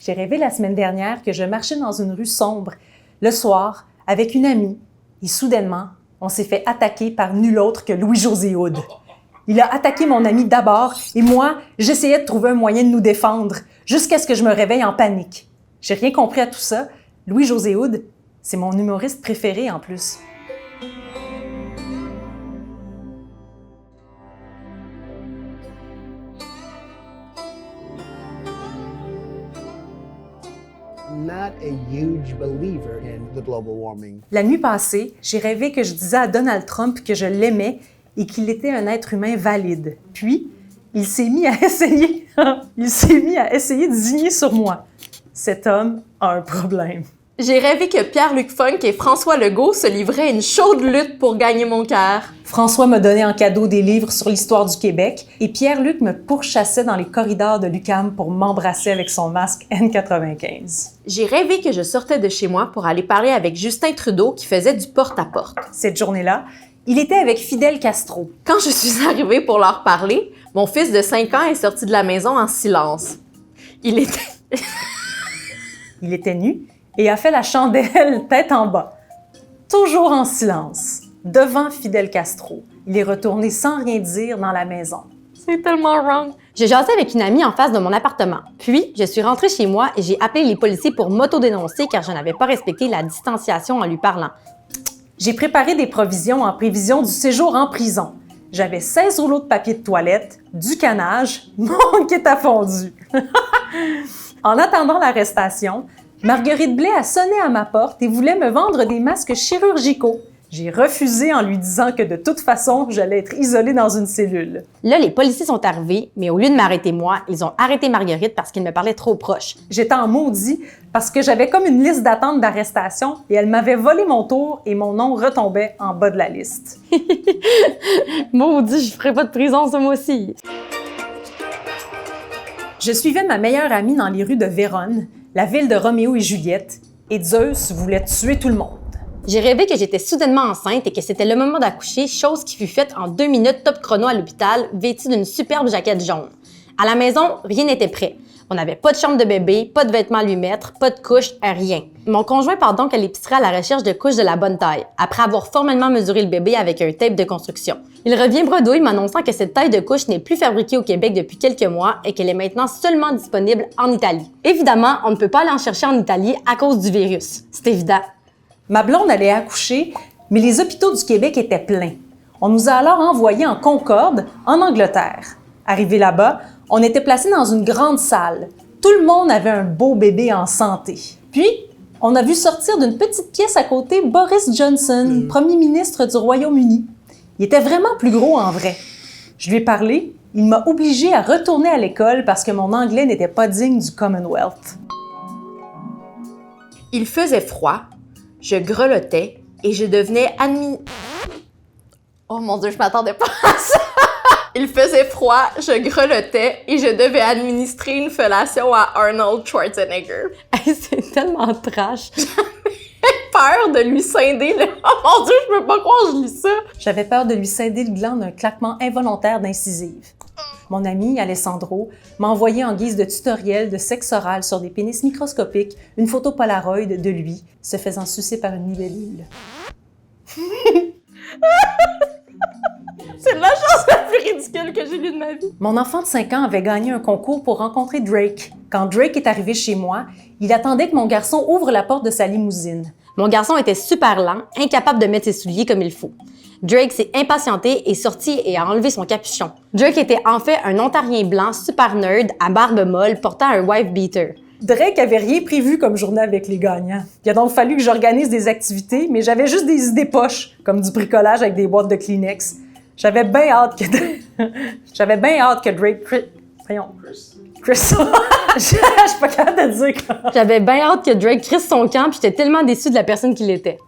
J'ai rêvé la semaine dernière que je marchais dans une rue sombre, le soir, avec une amie, et soudainement, on s'est fait attaquer par nul autre que Louis-José Hood. Il a attaqué mon ami d'abord, et moi, j'essayais de trouver un moyen de nous défendre, jusqu'à ce que je me réveille en panique. J'ai rien compris à tout ça. Louis-José Hood, c'est mon humoriste préféré en plus. Not a huge believer in the global warming. La nuit passée, j'ai rêvé que je disais à Donald Trump que je l'aimais et qu'il était un être humain valide. Puis, il s'est mis à essayer de zigner sur moi. Cet homme a un problème. J'ai rêvé que Pierre-Luc Funk et François Legault se livraient une chaude lutte pour gagner mon cœur. François m'a donné en cadeau des livres sur l'histoire du Québec et Pierre-Luc me pourchassait dans les corridors de l'UQAM pour m'embrasser avec son masque N95. J'ai rêvé que je sortais de chez moi pour aller parler avec Justin Trudeau qui faisait du porte-à-porte. Cette journée-là, il était avec Fidel Castro. Quand je suis arrivée pour leur parler, mon fils de 5 ans est sorti de la maison en silence. Il était nu et a fait la chandelle tête en bas. Toujours en silence, devant Fidel Castro. Il est retourné sans rien dire dans la maison. C'est tellement wrong. J'ai jasé avec une amie en face de mon appartement. Puis, je suis rentrée chez moi et j'ai appelé les policiers pour m'auto-dénoncer car je n'avais pas respecté la distanciation en lui parlant. J'ai préparé des provisions en prévision du séjour en prison. J'avais 16 rouleaux de papier de toilette, du canage, mon kit à fondu. En attendant l'arrestation, Marguerite Blais a sonné à ma porte et voulait me vendre des masques chirurgicaux. J'ai refusé en lui disant que de toute façon, j'allais être isolée dans une cellule. Là, les policiers sont arrivés, mais au lieu de m'arrêter moi, ils ont arrêté Marguerite parce qu'il me parlait trop proche. J'étais en maudit parce que j'avais comme une liste d'attente d'arrestation et elle m'avait volé mon tour et mon nom retombait en bas de la liste. Maudit, je ferai pas de prison ce mois-ci. Je suivais ma meilleure amie dans les rues de Vérone, la ville de Roméo et Juliette, et Zeus voulait tuer tout le monde. J'ai rêvé que j'étais soudainement enceinte et que c'était le moment d'accoucher, chose qui fut faite en 2 minutes top chrono à l'hôpital, vêtue d'une superbe jaquette jaune. À la maison, rien n'était prêt. On n'avait pas de chambre de bébé, pas de vêtements à lui mettre, pas de couche, rien. Mon conjoint part donc à l'épicerie à la recherche de couches de la bonne taille, après avoir formellement mesuré le bébé avec un tape de construction. Il revient bredouille m'annonçant que cette taille de couche n'est plus fabriquée au Québec depuis quelques mois et qu'elle est maintenant seulement disponible en Italie. Évidemment, on ne peut pas aller en chercher en Italie à cause du virus. C'est évident. Ma blonde allait accoucher, mais les hôpitaux du Québec étaient pleins. On nous a alors envoyés en Concorde, en Angleterre. Arrivés là-bas, on était placés dans une grande salle. Tout le monde avait un beau bébé en santé. Puis, on a vu sortir d'une petite pièce à côté Boris Johnson, premier ministre du Royaume-Uni. Il était vraiment plus gros en vrai. Je lui ai parlé, il m'a obligée à retourner à l'école parce que mon anglais n'était pas digne du Commonwealth. Il faisait froid, je grelottais et je devenais Oh mon Dieu, je m'attendais pas à ça! Il faisait froid, je grelottais et je devais administrer une fellation à Arnold Schwarzenegger. Hey, c'est tellement trash. J'avais peur de lui scinder le... Oh mon Dieu, je peux pas croire que je lis ça! J'avais peur de lui scinder le gland d'un claquement involontaire d'incisive. Mon ami, Alessandro, m'a envoyé en guise de tutoriel de sexe oral sur des pénis microscopiques une photo Polaroid de lui se faisant sucer par une libellule. C'est la chose la plus ridicule que j'ai lue de ma vie. Mon enfant de 5 ans avait gagné un concours pour rencontrer Drake. Quand Drake est arrivé chez moi, il attendait que mon garçon ouvre la porte de sa limousine. Mon garçon était super lent, incapable de mettre ses souliers comme il faut. Drake s'est impatienté, est sorti et a enlevé son capuchon. Drake était en fait un Ontarien blanc super nerd à barbe molle portant un wife beater. Drake avait rien prévu comme journée avec les gagnants. Il a donc fallu que j'organise des activités, mais j'avais juste des idées poches, comme du bricolage avec des boîtes de Kleenex. J'avais bien hâte que Drake... Chris. Je suis pas capable de dire quoi. J'avais bien hâte que Drake crisse son camp, puis j'étais tellement déçue de la personne qu'il était.